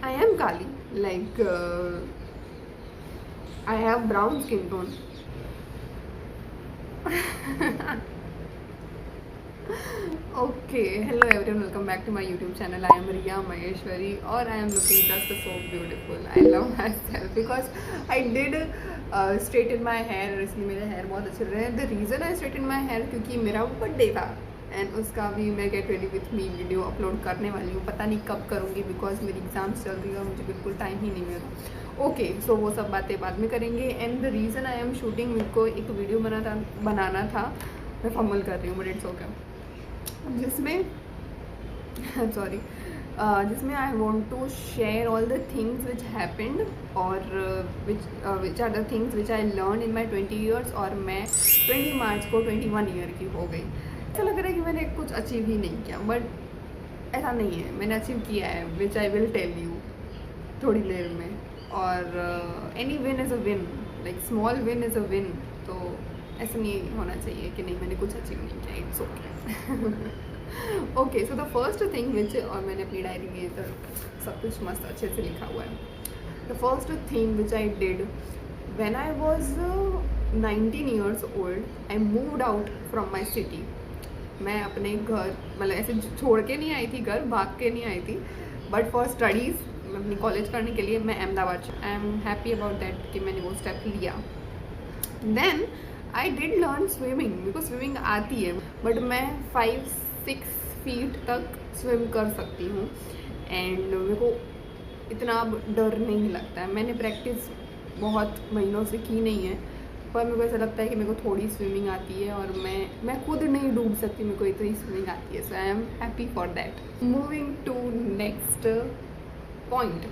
I am Kali. Like, I have brown skin tone. Okay, hello everyone, welcome back to my YouTube channel. I am Riya Maheshwari, or I am looking just so beautiful. I love myself because I did straighten my hair. इसलिए मेरे hair बहुत अच्छे रहे हैं. The reason I straightened my hair क्योंकि मेरा birthday था and उसका भी मैं get ready with me video upload करने वाली हूँ. पता नहीं कब करूँगी बिकॉज मेरी एग्ज़ाम्स चल रही है और मुझे बिल्कुल टाइम ही नहीं मिल रहा. ओके, सो वो सब बातें बाद में करेंगे. And the reason I am shooting, मेरे को एक वीडियो बनाना था. मैं फंबल कर रही हूँ बट इट्स ओके. जिसमें सॉरी जिसमें I want to share all the things which happened और which are the things which I learn in my 20 years. और मैं 20 मार्च को 21 ईयर की हो गई. ऐसा लग रहा है कि मैंने कुछ अचीव ही नहीं किया, बट ऐसा नहीं है. मैंने अचीव किया है विच आई विल टेल यू थोड़ी देर में. और any win is a win, like small win is a win. तो ऐसा नहीं होना चाहिए कि नहीं मैंने कुछ अचीव नहीं किया. It's okay. Okay, so the first thing which, और मैंने अपनी डायरी में तो सब कुछ मस्त अच्छे से लिखा हुआ है. The first thing which I did when I was 19 years old, I moved out from my city. मैं अपने घर मतलब ऐसे छोड़ के नहीं आई थी, घर भाग के नहीं आई थी, बट फॉर स्टडीज़ अपनी कॉलेज करने के लिए मैं Ahmedabad. I am happy about that कि मैंने वो स्टेप लिया. Then I did learn swimming. मेरे को स्विमिंग आती है बट मैं 5-6 फीट तक स्विम कर सकती हूँ एंड मेरे को इतना अब डर नहीं लगता है. मैंने प्रैक्टिस बहुत महीनों से की नहीं है पर मेरे को ऐसा लगता है कि मेरे को थोड़ी स्विमिंग आती है और मैं खुद नहीं डूब सकती, मेरे को इतनी स्विमिंग आती है. So I am happy for that. Moving to next point.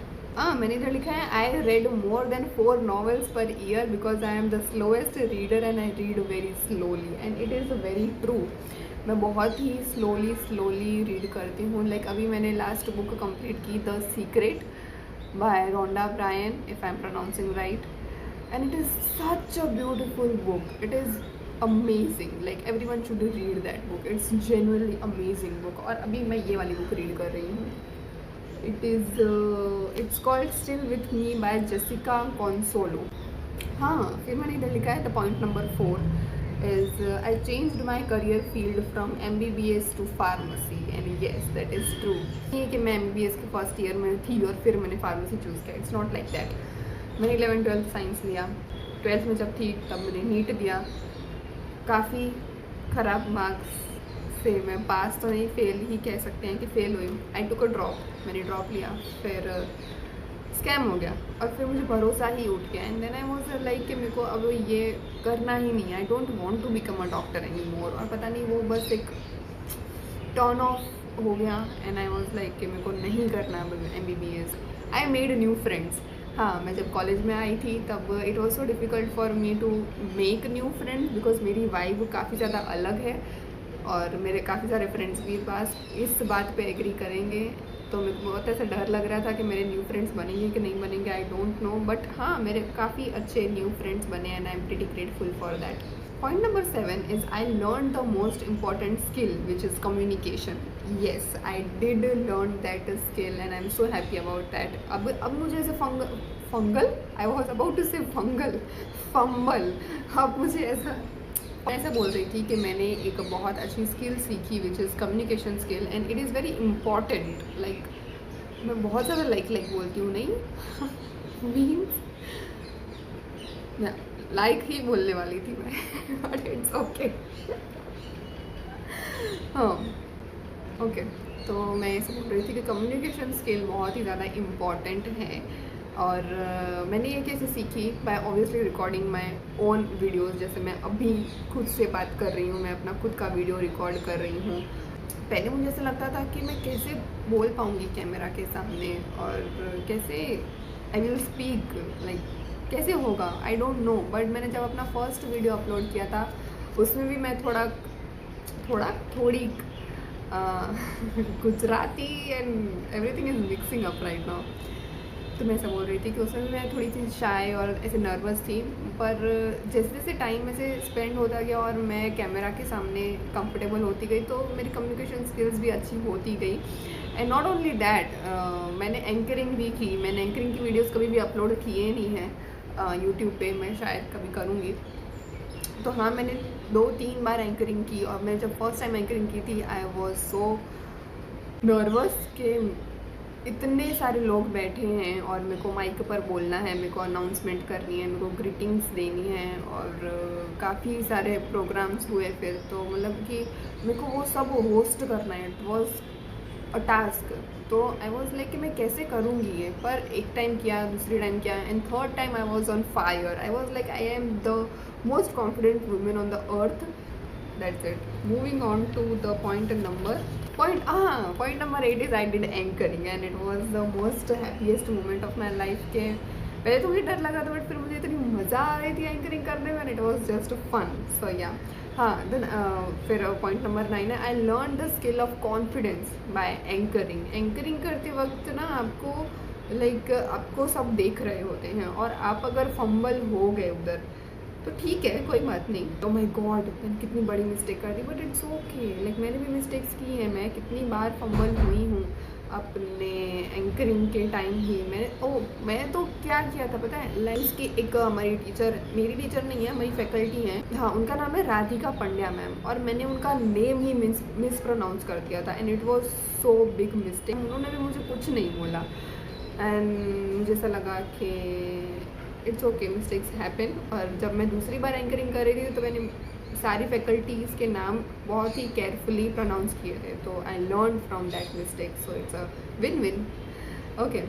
मैंने इधर लिखा है I read more than 4 novels per year because I am the slowest reader and I read very slowly. And it is very true. मैं बहुत ही slowly read करती हूँ. Like अभी मैंने लास्ट बुक कंप्लीट की, the secret by Rhonda Byrne, if I am pronouncing right. And it is such a beautiful book. It is amazing. Like everyone should read that book. It's genuinely amazing book. और अभी मैं ये वाली book read कर रही हूँ. It's called still with me by Jessica Consolo. हाँ, फिर मैंने इधर लिखा है the point number 4 is I changed my career field from MBBS to pharmacy and yes that is true. ये कि मैं MBBS के फर्स्ट ईयर में थी और फिर मैंने फार्मेसी चूज़ किया. It's not like that. मैंने 11th-12th साइंस लिया. 12th में जब थी तब मैंने नीट दिया. काफ़ी ख़राब मार्क्स से मैं पास तो नहीं, फेल ही कह सकते हैं कि फेल हुई. आई टुक अ ड्रॉप. मैंने ड्रॉप लिया, फिर स्कैम हो गया और फिर मुझे भरोसा ही उठ गया. And then I was like कि मेरे को अब ये करना ही नहीं है. I don't want to become a doctor any more. और पता नहीं वो बस एक टर्न ऑफ हो गया. एंड आई वाज लाइक कि मेरे को नहीं करना MBBS. I made new friends. हाँ, मैं जब कॉलेज में आई थी तब it was so difficult for me to make new friends because मेरी वाइब काफ़ी ज़्यादा अलग है और मेरे काफ़ी सारे फ्रेंड्स भी पास इस बात पे एग्री करेंगे. तो मेरे को बहुत ऐसा डर लग रहा था कि मेरे न्यू फ्रेंड्स बनेंगे कि नहीं बनेंगे, आई डोंट नो. बट हाँ, मेरे काफ़ी अच्छे न्यू फ्रेंड्स बने and I am pretty grateful for that. Point number 7 is I learn the most important skill which is communication. Yes, I did learn that skill and I am so happy about that. अब मुझे ऐसे फंगल I was about to say fumble. अब मुझे ऐसा बोल रही थी कि मैंने एक बहुत अच्छी स्किल सीखी विच is communication skill and it is very important. Like मैं बहुत ज़्यादा लाइक बोलती हूँ, नहीं मीन्स लाइक ही बोलने वाली थी मैं बट इट्स ओके. हाँ, ओके. तो मैं ऐसे बोल रही थी कि कम्युनिकेशन स्किल बहुत ही ज़्यादा इम्पॉर्टेंट है. और मैंने ये कैसे सीखी, by obviously recording my own videos. जैसे मैं अभी खुद से बात कर रही हूँ, मैं अपना खुद का वीडियो रिकॉर्ड कर रही हूँ. पहले मुझे ऐसा लगता था कि मैं कैसे बोल पाऊँगी कैमरा के सामने और कैसे आई विल स्पीक, लाइक कैसे होगा, आई डोंट नो. बट मैंने जब अपना फर्स्ट वीडियो अपलोड किया था उसमें भी मैं थोड़ी Gujarati and everything is mixing up right now. तो मैं ऐसा बोल रही थी कि उसमें भी मैं थोड़ी सी शाय और ऐसे नर्वस थी. पर जैसे जैसे टाइम ऐसे स्पेंड होता गया और मैं कैमरा के सामने कंफर्टेबल होती गई तो मेरी कम्युनिकेशन स्किल्स भी अच्छी होती गई एंड नॉट ओनली दैट, मैंने एंकरिंग भी की। मैंने एंकरिंग की वीडियोस कभी भी अपलोड किए नहीं हैं यूट्यूब पे, मैं शायद कभी करूँगी। तो हाँ, मैंने 2-3 बार एंकरिंग की, और मैं जब फर्स्ट टाइम एंकरिंग की थी आई वॉज सो नर्वस कि इतने सारे लोग बैठे हैं और मेरे को माइक पर बोलना है, मेरे को अनाउंसमेंट करनी है, मेरे को ग्रीटिंग्स देनी है, और काफ़ी सारे प्रोग्राम्स हुए फिर, तो मतलब कि मेरे को वो सब होस्ट करना है। It was a task. तो आई वॉज लाइक कि मैं कैसे करूँगी ये, पर एक टाइम किया, दूसरी टाइम किया, and third time I was on fire. I was like I am the most confident women on the earth. That's it. Moving on to the point number 8 is I did anchoring and it was the most happiest moment of my life के पहले तो मुझे डर लगा था, but फिर मुझे इतनी मज़ा आ रही थी एंकरिंग करने में, इट वॉज जस्ट फन। सो या हाँ, देन फिर पॉइंट नंबर 9 है, आई learn the skill of confidence by anchoring. Anchoring करते वक्त ना आपको आपको सब देख रहे होते हैं, और आप अगर फंबल हो गए उधर तो ठीक है, कोई बात नहीं। तो माय गॉड, मैंने कितनी बड़ी मिस्टेक कर दी, बट इट्स ओके। लाइक मैंने भी मिस्टेक्स की हैं, मैं कितनी बार फंबल हुई हूँ अपने एंकरिंग के टाइम ही। मैं तो क्या किया था पता है, लाइफ की एक हमारी टीचर, मेरी टीचर नहीं है, हमारी फैकल्टी हैं, हाँ, उनका नाम है राधिका पंड्या मैम, और मैंने उनका नेम ही मिस प्रोनाउंस कर दिया था, and it was so big mistake. उन्होंने भी मुझे कुछ नहीं बोला, एंड मुझे ऐसा लगा कि इट्स ओके, मिस्टेक्स हैपन। और जब मैं दूसरी बार एंकरिंग कर रही थी तो मैंने सारी फैकल्टीज़ के नाम बहुत ही केयरफुली प्रोनाउंस किए थे, तो I learn from that mistake, so it's a win win. Okay,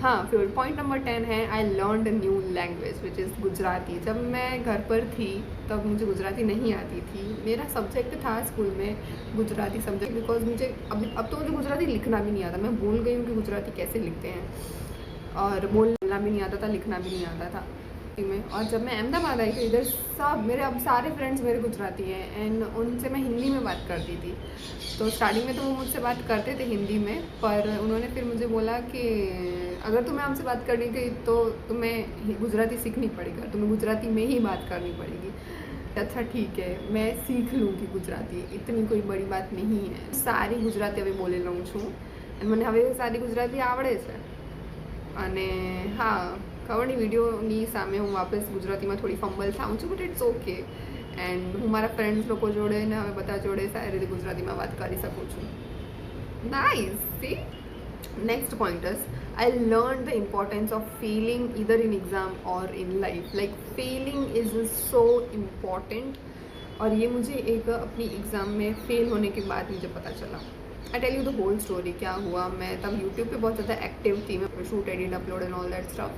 हाँ, फिर पॉइंट नंबर 10 है, आई learn the new language which is Gujarati. जब मैं घर पर थी तब मुझे गुजराती नहीं आती थी। मेरा सब्जेक्ट था स्कूल में गुजराती सब्जेक्ट, बिकॉज मुझे अब तो मुझे गुजराती लिखना भी नहीं आता। मैं भूल गई हूँ कि गुजराती कैसे लिखते हैं, और बोलना भी नहीं आता था, लिखना भी नहीं आता था में। और जब मैं अहमदाबाद आई थी, इधर सब मेरे अब सारे फ्रेंड्स मेरे गुजराती हैं, एंड उनसे मैं हिंदी में बात करती थी। तो स्टार्टिंग में तो वो मुझसे बात करते थे हिंदी में, पर उन्होंने फिर मुझे बोला कि अगर तुम्हें हमसे बात करनी थी तो तुम्हें गुजराती सीखनी पड़ेगी, तुम्हें गुजराती में ही बात करनी पड़ेगी। अच्छा ठीक है, मैं सीख लूँगी गुजराती, इतनी कोई बड़ी बात नहीं है। सारी गुजराती अभी बोले लूँ छूँ, एंड मैंने હવે સારી ગુજરાતી આવડે છે। અને હા, ખબર નહીં, વિડીયોની સામે હું વાપસ ગુજરાતીમાં થોડી ફંબલ થાઉં છું, બટ ઇટ્સ ઓકે। એન્ડ હું મારા ફ્રેન્ડ્સ લોકો જોડે ને હવે બધા જોડે સારી રીતે ગુજરાતીમાં વાત કરી શકું છું। Nice, see. Next point is I learn the importance of failing इधर इन एग्ज़ाम और in life. Like failing is so important, और ये मुझे एक अपनी एग्ज़ाम में फ़ेल होने के बाद मुझे पता चला। I tell you the whole story, क्या हुआ। मैं तब यूट्यूब पे बहुत ज़्यादा एक्टिव थी, मैं shoot, edit, upload and all that stuff,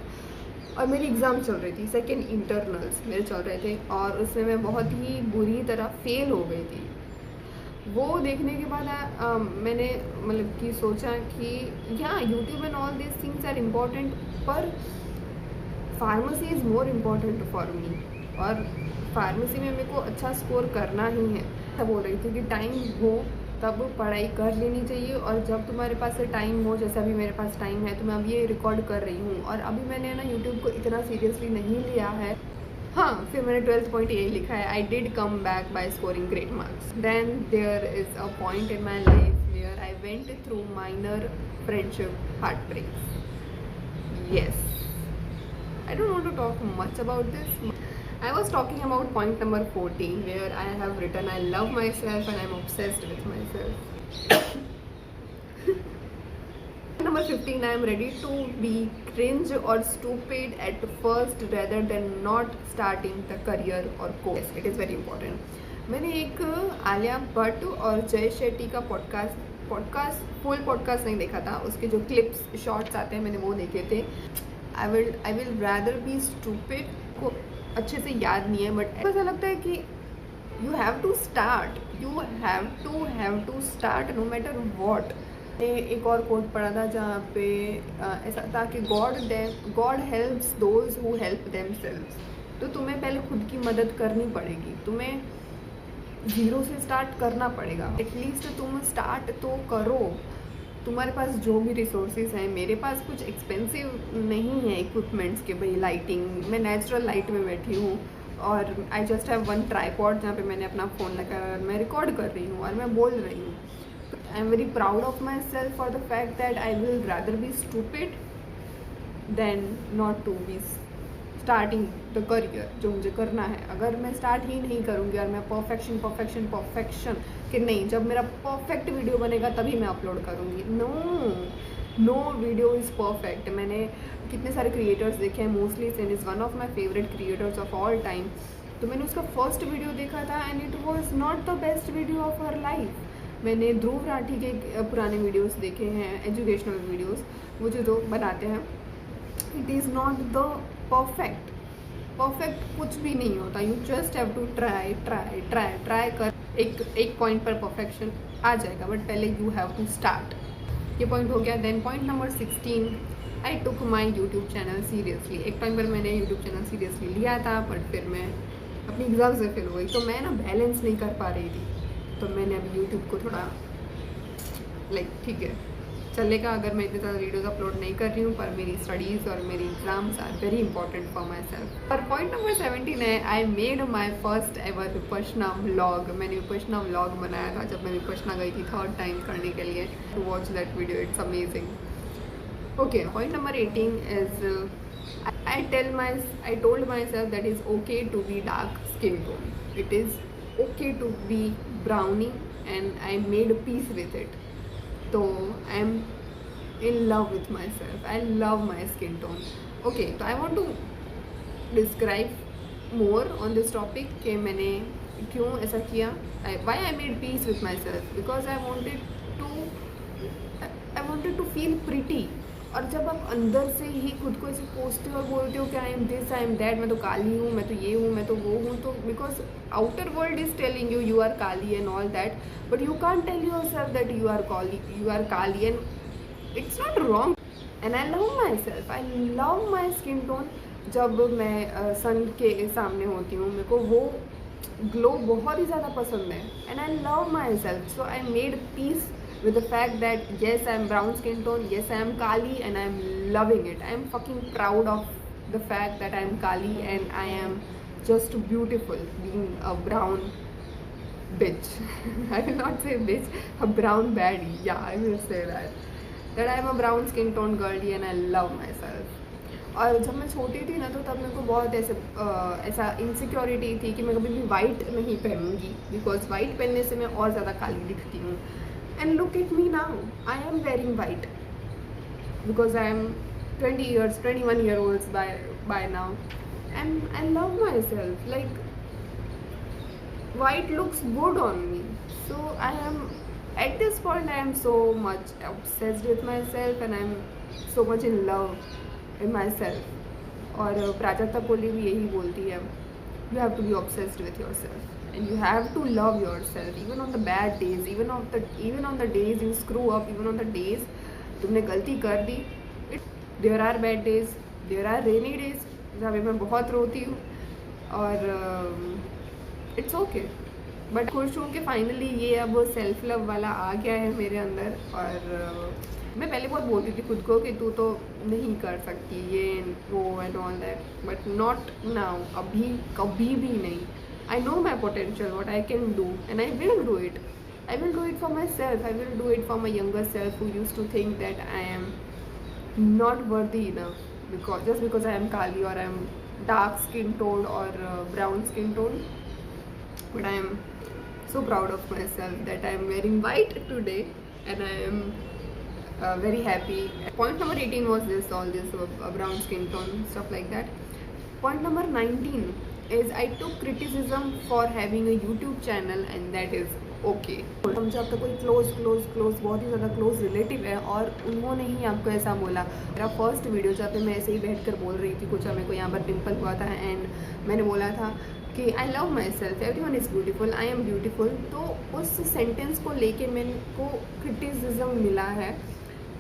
और मेरी एग्ज़ाम चल रही थी, सेकेंड इंटरनल्स मेरे चल रहे थे, और उसमें मैं बहुत ही बुरी तरह फ़ेल हो गई थी। वो देखने के बाद मैंने मतलब कि सोचा कि या YouTube and all this things are important, पर pharmacy is more important for me, और फार्मेसी में मेरे को अच्छा स्कोर करना ही है। मैं बोल रही थी कि टाइम हो तब पढ़ाई कर लेनी चाहिए, और जब तुम्हारे पास टाइम हो, जैसे अभी मेरे पास टाइम है तो मैं अब ये रिकॉर्ड कर रही हूँ, और अभी मैंने ना यूट्यूब को इतना सीरियसली नहीं लिया है। हाँ, फिर मैंने 12th पॉइंट यही लिखा है, I did come back by scoring great marks. Then there is a point in my life where I went through minor friendship heart breaks. Yes, I don't want to talk much about this. I was talking about point number 14 where I have written I love myself and I'm obsessed with myself. Number 15, I am ready to be cringe or stupid at first rather than not starting the career or course. It is very important. मैंने एक आलिया भट्ट और जय शेट्टी का podcast full podcast नहीं देखा था, उसके जो क्लिप्स शॉर्ट्स आते हैं मैंने वो देखे थे। I will rather be stupid को अच्छे से याद नहीं है, बट ऐसा लगता है कि you have to start no matter what. एक और कोट पढ़ा था जहाँ पे ऐसा था कि God helps those who help themselves. तो तुम्हें पहले खुद की मदद करनी पड़ेगी, तुम्हें ज़ीरो से स्टार्ट करना पड़ेगा। एटलीस्ट तुम स्टार्ट तो करो। तुम्हारे पास जो भी रिसोर्सेज हैं, मेरे पास कुछ एक्सपेंसिव नहीं है इक्विपमेंट्स के, भाई लाइटिंग, मैं नेचुरल लाइट में बैठी हूँ, और I just have one tripod जहाँ पे मैंने अपना फ़ोन लगा, मैं रिकॉर्ड कर रही हूँ और मैं बोल रही हूँ। I am very proud of myself for the fact that I will rather be stupid than not to be starting the career जो मुझे करना है। अगर मैं स्टार्ट ही नहीं करूँगी और मैं परफेक्शन कि नहीं जब मेरा परफेक्ट वीडियो बनेगा तभी मैं अपलोड करूँगी, नो वीडियो इज़ परफेक्ट। मैंने कितने सारे क्रिएटर्स देखे हैं, मोस्टली सिन is one of my favourite creators of all time. तो मैंने उसका फर्स्ट वीडियो देखा था and it was not the best video of her life. मैंने ध्रुव राठी के पुराने वीडियोज़ देखे हैं, एजुकेशनल वीडियोज़, वो जो बनाते हैं, it is not the perfect कुछ भी नहीं होता। You just have to try कर, एक पॉइंट पर परफेक्शन आ जाएगा, बट पहले यू हैव टू स्टार्ट। ये पॉइंट हो गया। Then point number 16, I took my YouTube channel seriously. एक टाइम पर मैंने यूट्यूब चैनल सीरियसली लिया था, बट फिर मैं अपनी एग्ज़ाम से फेल हो गई, तो मैं ना बैलेंस नहीं कर पा रही थी। तो मैंने अभी यूट्यूब को थोड़ा ठीक है चलेगा अगर मैं इतने ज़्यादा वीडियोज़ अपलोड नहीं कर रही हूँ, पर मेरी स्टडीज़ और मेरी exams are very important for my self. पर पॉइंट नंबर 17 है, I made my first ever Vipassana vlog. मैंने विपश्यना व्लॉग बनाया था जब मैं विपश्यना गई थी 3rd टाइम करने के लिए। To watch that video, it's amazing. Okay, point number 18 is I told myself that it's okay to be dark skin tone. It is okay to be brownie and I made peace with it. So I'm in love with myself. I love my skin tone. Okay, so I want to describe more on this topic कि मैंने क्यों ऐसा किया, why I made peace with myself, because I wanted to feel pretty. और जब आप अंदर से ही खुद को ऐसे कोसते हो और बोलते हो कि I am this, I am that, मैं तो काली हूँ, मैं तो ये हूँ, मैं तो वो हूँ, तो because outer world is telling you are काली and all that, but you can't tell your self that you are काली and it's not wrong. And I love my self, I love my skin tone. जब मैं सन के सामने होती हूँ मेरे को वो ग्लो बहुत ही ज़्यादा पसंद है and I love my self. So I made peace with the fact that yes, I am brown skin tone, yes, I am Kali and I am loving it. I am fucking proud of the fact that I am Kali and I am just beautiful being a brown bitch. I will not say bitch, a brown baddie. Yeah, I will say that. That I am a brown skin tone girlie and I love myself. और जब मैं छोटी थी ना तो तब मेरे को बहुत ऐसा इनसिक्योरिटी थी कि मैं कभी भी वाइट नहीं पहनूंगी, बिकॉज वाइट पहनने से मैं और ज़्यादा काली दिखती हूँ। And look at me now, I am wearing white because I am 21 year olds by now, and I love myself. Like, white looks good on me. So I am, at this point I am so much obsessed with myself and I am so much in love with myself. और प्राजक्ता कोहली भी यही बोलती है, you have to be obsessed with yourself. And you have to love yourself even on the bad days, even on the days you screw up, even on the days तुमने गलती कर दी। There are bad days, there are rainy days जहाँ पे मैं बहुत रोती हूँ और it's okay, बट खुश हूँ कि फाइनली ये अब सेल्फ लव वाला आ गया है मेरे अंदर। और मैं पहले बहुत बोलती थी खुद को कि तू तो नहीं कर सकती ये वो and all that, but not now, अभी कभी भी नहीं। I know my potential, what I can do, and I will do it. I will do it for myself. I will do it for my younger self who used to think that I am not worthy enough because I am Kali or I am dark skin toned or brown skin toned. But I am so proud of myself that I am wearing white today and I am very happy. Point number 18 was all this brown skin tone, stuff like that. Point number 19 is I took criticism for having a YouTube channel and that is okay. समझो आपका कोई close बहुत ही ज़्यादा close relative है और उन्होंने ही आपको ऐसा बोला। मेरा फर्स्ट वीडियो जहाँ पे मैं ऐसे ही बैठ कर बोल रही थी कुछ, मेरे को यहाँ पर पिंपल हुआ था एंड मैंने बोला था कि आई love my self, everyone is beautiful, I am beautiful. तो उस सेंटेंस को लेके मेरे को क्रिटिसिज्म मिला है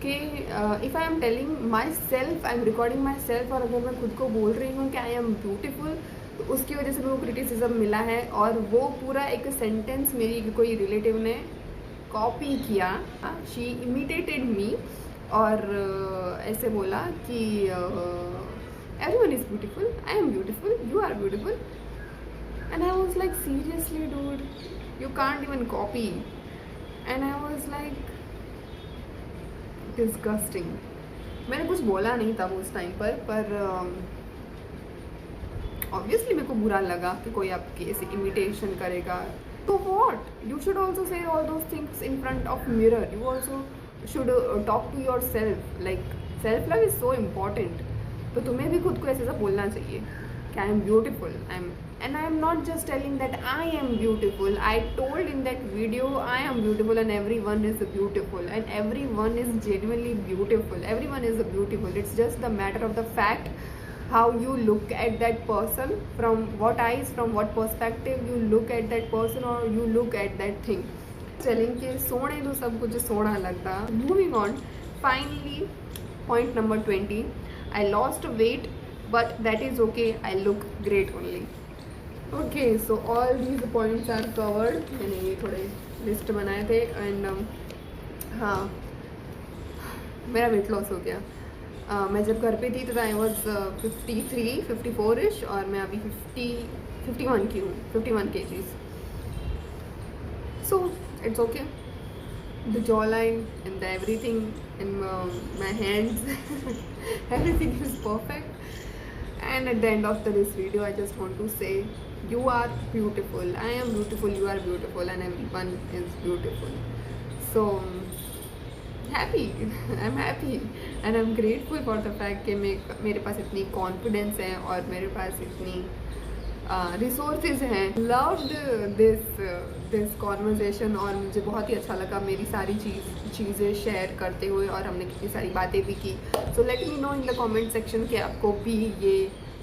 कि if I am telling my self, I am recording my self, और अगर मैं खुद को बोल रही हूँ कि आई एम ब्यूटीफुल तो उसकी वजह से मेरे को क्रिटिसिज्म मिला है। और वो पूरा एक सेंटेंस मेरी कोई रिलेटिव ने कॉपी किया, शी इमिटेटेड मी और ऐसे बोला कि everyone is beautiful, I am beautiful, you are beautiful. And I was like seriously dude, you can't even copy and I was like disgusting. मैंने कुछ बोला नहीं था वो उस टाइम पर ऑब्वियसली मेरे को बुरा लगा कि कोई आपकी ऐसे इमिटेशन करेगा। तो what, you should also say all those things in front of mirror. You also should talk to your self, like self love is so important. तो तुम्हें भी खुद को ऐसे ऐसा बोलना चाहिए कि I am beautiful, I am, and I am not just telling that I am beautiful. I told in that video I am beautiful and everyone is beautiful and everyone is genuinely beautiful. Everyone is beautiful. It's just the matter of the fact how you look at that person, from what eyes, from what perspective you look at that person or you look at that thing. Telling कि सोने दो सब कुछ सोना लगता. Moving on, finally point number 20. I lost weight but that is okay. I look great only. Okay, so all these points are covered. मैंने ये थोड़े लिस्ट बनाए थे एंड हाँ, मेरा वेट लॉस हो गया। मैं जब घर पे थी तो आई वॉज 53-54 इश और मैं अभी 51 की हूँ, 51 kgs। So it's okay, the jaw line and the everything in my hands everything is perfect. And at the end of this video I just want to say you are beautiful, I am beautiful, you are beautiful and everyone is beautiful. So happy I'm happy and I'm grateful for the fact कि मेरे पास इतनी confidence है और मेरे पास इतनी resources हैं। Loved this conversation और मुझे बहुत ही अच्छा लगा मेरी सारी चीज़ें शेयर करते हुए और हमने कितनी सारी बातें भी की। So let me know in the comment section कि आपको भी ये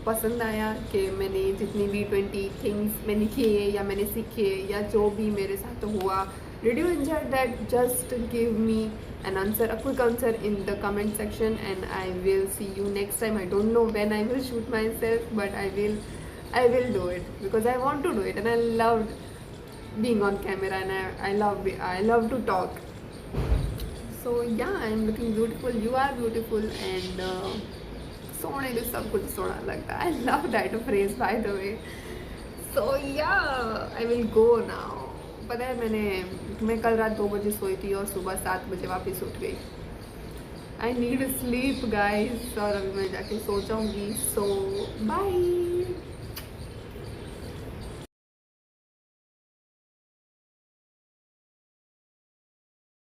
पसंद आया कि मैंने जितनी भी 20 थिंग्स मैंने किए या मैंने सीखे या जो भी मेरे साथ हुआ। Did you enjoy that? Just give me an answer, a quick answer in the comment section and I will see you next time. I don't know when I will shoot myself but I will do it because I want to do it and I loved being on camera and I love to talk. So yeah, I'm looking beautiful, you are beautiful and सोने में सब कुछ सोना लगता है। I love that phrase by the way. So yeah, I will go now. पता है मैं कल रात 2 बजे सोई थी और सुबह 7 बजे वापस उठ गई। I need sleep guys और अभी मैं जाके सो जाऊँगी। So bye.